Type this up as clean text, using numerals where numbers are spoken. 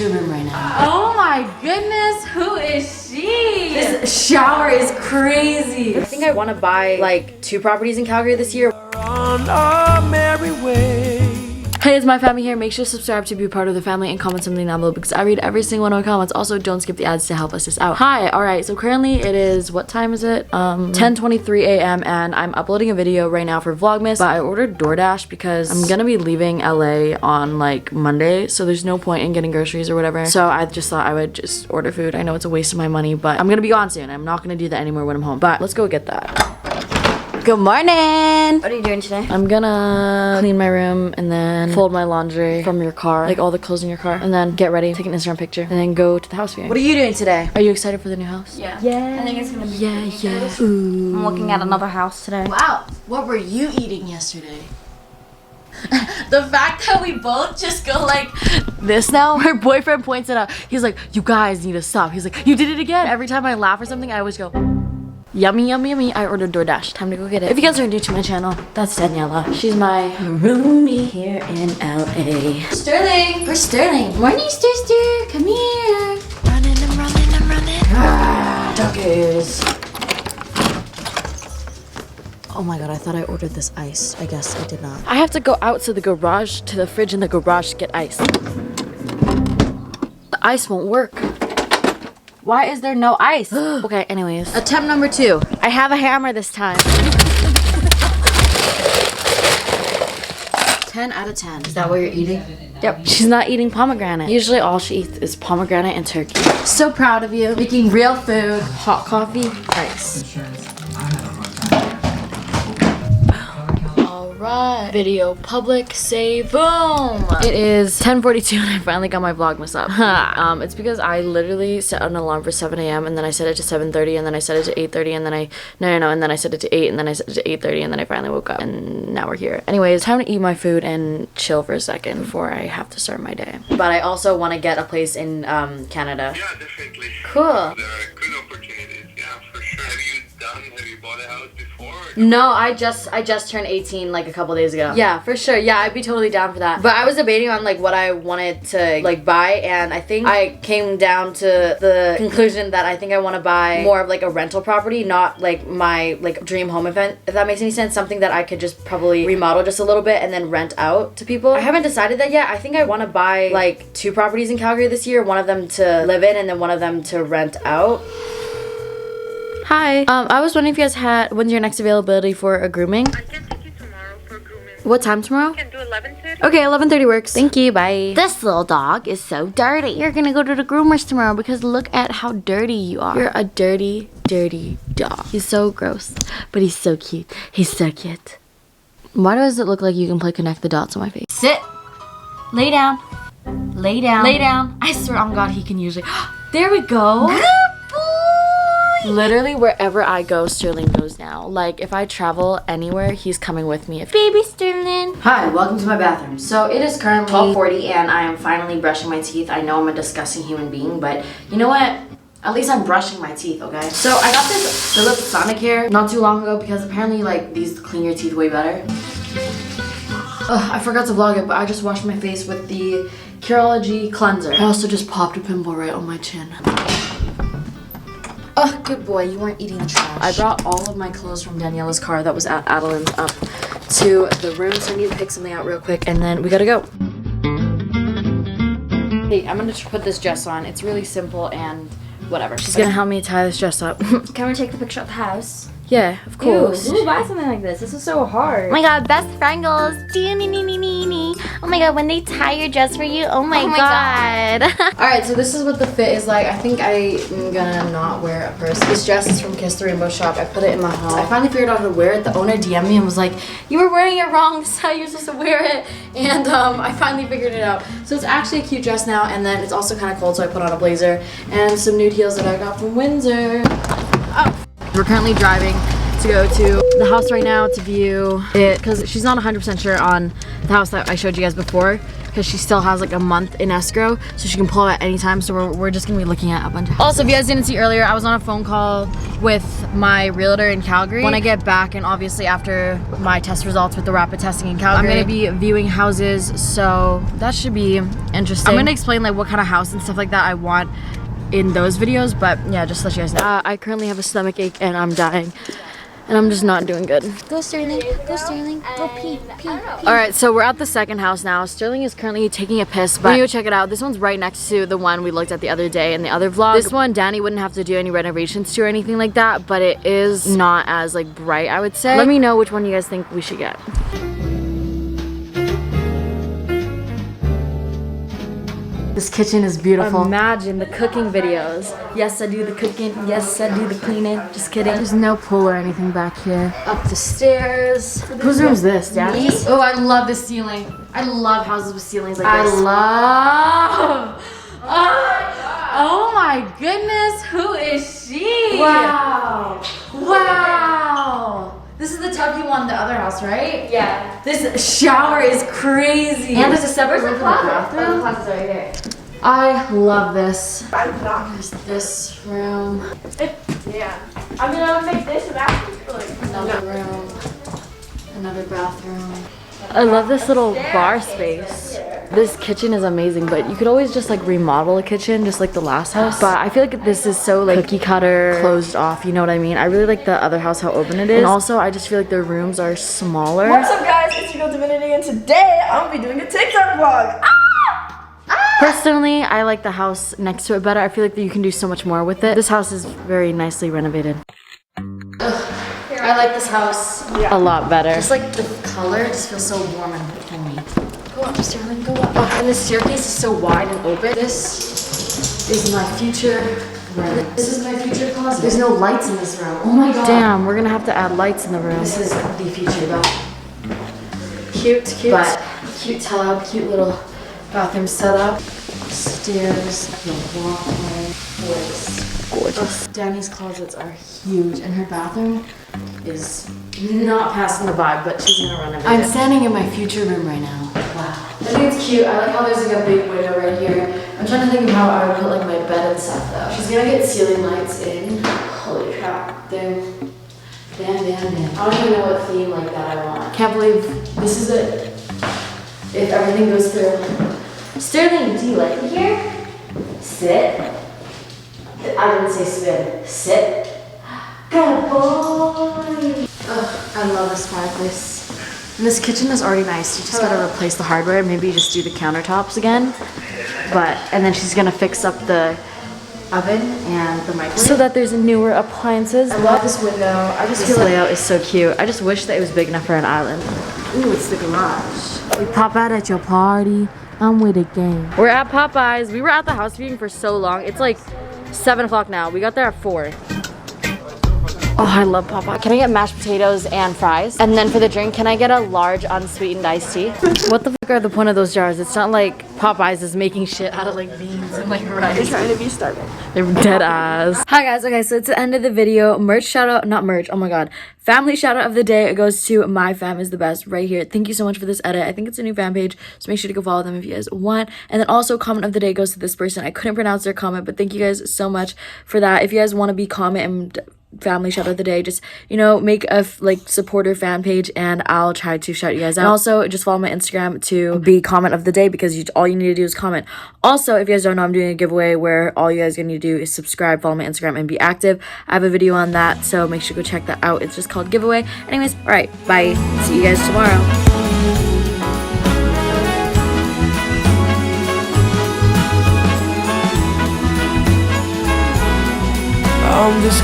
your room right now. Oh my goodness, who is she? This shower is crazy. I think I want to buy like 2 properties in Calgary this year. On our merry way. Hey, it's my family here. Make sure to subscribe to be a part of the family and comment something down below because I read every single one of my comments. Also, don't skip the ads to help us this out. Hi, alright, so currently it is, what time is it? 10:23 a.m. and I'm uploading a video right now for Vlogmas, but I ordered DoorDash because I'm gonna be leaving LA on like Monday, so there's no point in getting groceries or whatever. So I just thought I would just order food. I know it's a waste of my money, but I'm gonna be gone soon. I'm not gonna do that anymore when I'm home, but let's go get that. Good morning! What are you doing today? I'm gonna clean my room and then fold my laundry from your car, like all the clothes in your car, and then get ready, take an Instagram picture, and then go to the house viewing. What are you doing today? Are you excited for the new house? Yeah. Yeah. I think it's gonna be Yeah. Ooh. I'm looking at another house today. Wow. What were you eating yesterday? The fact that we both just go like this now, her boyfriend points it out. He's like, you guys need to stop. He's like, you did it again. Every time I laugh or something, I always go, yummy, yummy, yummy. I ordered DoorDash. Time to go get it. If you guys are new to my channel, that's Daniela. She's my roomie here in LA. Sterling! Where's Sterling? Morning, Stir. Come here. I'm running. Ah, duckers. Oh my god, I thought I ordered this ice. I guess I did not. I have to go out to the garage, to the fridge in the garage to get ice. The ice won't work. Why is there no ice? Okay, anyways. Attempt number 2. I have a hammer this time. 10 out of 10. Is that what you're eating? Yep. She's not eating pomegranate. Usually all she eats is pomegranate and turkey. So proud of you. Making real food. Hot coffee, ice. Alright. Video public, save, boom! It is 10:42 and I finally got my Vlogmas up. It's because I literally set an alarm for 7 a.m. and then I set it to 7:30 and then I set it to 8:30 and then and then I set it to 8 and then I set it to 8:30 and then I finally woke up and now we're here. Anyways, time to eat my food and chill for a second before I have to start my day. But I also want to get a place in Canada. Yeah, definitely. Cool. There are good opportunities, yeah, for sure. Have you bought a house before? No, I just turned 18 like a couple days ago. Yeah, for sure. Yeah, I'd be totally down for that. But I was debating on like what I wanted to like buy, and I think I came down to the conclusion that I think I want to buy more of like a rental property, not like my like dream home event, if that makes any sense. Something that I could just probably remodel just a little bit and then rent out to people. I haven't decided that yet. I think I want to buy like 2 properties in Calgary this year, one of them to live in and then one of them to rent out. Hi. I was wondering if you guys had, when's your next availability for a grooming? I can take you tomorrow for grooming. What time tomorrow? You can do 11:30. Okay, 11:30 works. Thank you, bye. This little dog is so dirty. You're gonna go to the groomers tomorrow because look at how dirty you are. You're a dirty, dirty dog. He's so gross, but he's so cute. He's so cute. Why does it look like you can play connect the dots on my face? Sit. Lay down. Lay down. Lay down. I swear on God, he can usually. There we go. Good boy. Literally wherever I go, Sterling goes now. Like if I travel anywhere, he's coming with me. Baby Sterling. Hi, welcome to my bathroom. So it is currently 12:40 and I am finally brushing my teeth. I know I'm a disgusting human being, but you know what? At least I'm brushing my teeth, okay? So I got this Philips Sonicare not too long ago because apparently like these clean your teeth way better. Ugh, I forgot to vlog it, but I just washed my face with the Curology cleanser. I also just popped a pimple right on my chin. Oh, good boy, you weren't eating the trash. I brought all of my clothes from Daniela's car that was at Adeline's up to the room, so I need to pick something out real quick, and then we gotta go. Hey, I'm gonna put this dress on. It's really simple and whatever. She's gonna help me tie this dress up. Can we take the picture of the house? Yeah, of course. Who buy something like this? This is so hard. Oh my god, best friend goals. Oh my god, when they tie your dress for you, oh my god. Alright, so this is what the fit is like. I think I'm gonna not wear a purse. This dress is from Kiss the Rainbow Shop. I put it in my haul. I finally figured out how to wear it. The owner DM'd me and was like, you were wearing it wrong. This is how you're supposed to wear it. And I finally figured it out. So it's actually a cute dress now, and then it's also kind of cold, so I put on a blazer and some nude heels that I got from Windsor. Oh. We're currently driving to go to the house right now to view it because she's not 100% sure on the house that I showed you guys before because she still has like a month in escrow, so she can pull it at any time. So we're just gonna be looking at a bunch of houses. Also, if you guys didn't see earlier, I was on a phone call with my realtor in Calgary. When I get back, and obviously after my test results with the rapid testing in Calgary, I'm gonna be viewing houses, so that should be interesting. I'm gonna explain like what kind of house and stuff like that I want in those videos, but yeah, just to let you guys know. I currently have a stomach ache and I'm dying. And I'm just not doing good. Go Sterling, go Sterling, go pee, pee, pee. All right, so we're at the second house now. Sterling is currently taking a piss, but go check it out. This one's right next to the one we looked at the other day in the other vlog. This one, Danny wouldn't have to do any renovations to or anything like that, but it is not as like bright, I would say. Let me know which one you guys think we should get. This kitchen is beautiful. Imagine the cooking videos. Yes, I do the cooking. Yes, I do the cleaning. Just kidding. There's no pool or anything back here. Up the stairs. Whose room is this, Daddy's? Oh, I love this ceiling. I love houses with ceilings like this. Oh my goodness, who is she? Wow. Wow. This is the tub you want in the other house, right? Yeah. This shower is crazy. And there's a separate room for the bathroom. The closet's right here. I love this. There's this room. Yeah. I'm gonna make this a bathroom. Another room. Another bathroom. I love this little bar space. This kitchen is amazing, but you could always just like remodel a kitchen just like the last house. But I feel like this is so like cookie cutter, closed off, you know what I mean? I really like the other house, how open it is. And also I just feel like the rooms are smaller. What's up guys, it's your girl Divinity, and today I'm gonna be doing a TikTok vlog. Personally, I like the house next to it better. I feel like you can do so much more with it. This house is very nicely renovated. I like this house a lot better. Just like the color just feels so warm and homey. Go up, Sterling, go up. Oh, and the staircase is so wide and open. This is my future room. This is my future closet. There's no lights in this room. Oh my god. Damn, we're gonna have to add lights in the room. This is the future bathroom. Cute, but cute tub, cute little bathroom setup. Stairs, the walkway. Gorgeous. Danny's closets are huge, and her bathroom is not passing the vibe, but she's gonna renovate it. I'm standing in my future room right now. Wow. I think it's cute. I like how there's like a big window right here. I'm trying to think of how I would put like my bed and stuff though. She's gonna get ceiling lights in. Holy crap. Damn. Damn. I don't even know what theme like that I want. Can't believe this is it. If everything goes through. Sterling, do you like it here? Sit. I didn't say spin. Sit. Good boy. Ugh, I love this fireplace. And this kitchen is already nice. You just gotta replace the hardware. Maybe just do the countertops again. And then she's gonna fix up the oven and the microwave so that there's newer appliances. I love this window. I just feel like this layout is so cute. I just wish that it was big enough for an island. Ooh, it's the garage. We pop out at your party. I'm with a gang. We're at Popeyes. We were at the house viewing for so long. It's like 7 o'clock now. We got there at 4. Oh, I love Popeye. Can I get mashed potatoes and fries? And then for the drink, can I get a large unsweetened iced tea? What the fuck are the point of those jars? It's not like Popeyes is making shit out of like beans and like rice. They're trying to be starving. They're dead ass. Hi guys, okay, so it's the end of the video. Merch shout out, not merch, oh my god. Family shout out of the day, it goes to My Fam is the Best right here. Thank you so much for this edit. I think it's a new fan page, so make sure to go follow them if you guys want. And then also comment of the day goes to this person. I couldn't pronounce their comment, but thank you guys so much for that. If you guys want to be comment and family shout out of the day, just make a like supporter fan page and I'll try to shout you guys out. And also just follow my Instagram to be comment of the day, because all you need to do is comment. Also, if you guys don't know, I'm doing a giveaway where all you guys are gonna need to do is subscribe, follow my Instagram, and be active. I have a video on that, so make sure to go check that out. It's just called giveaway. Anyways, all right, bye, see you guys tomorrow. I'm just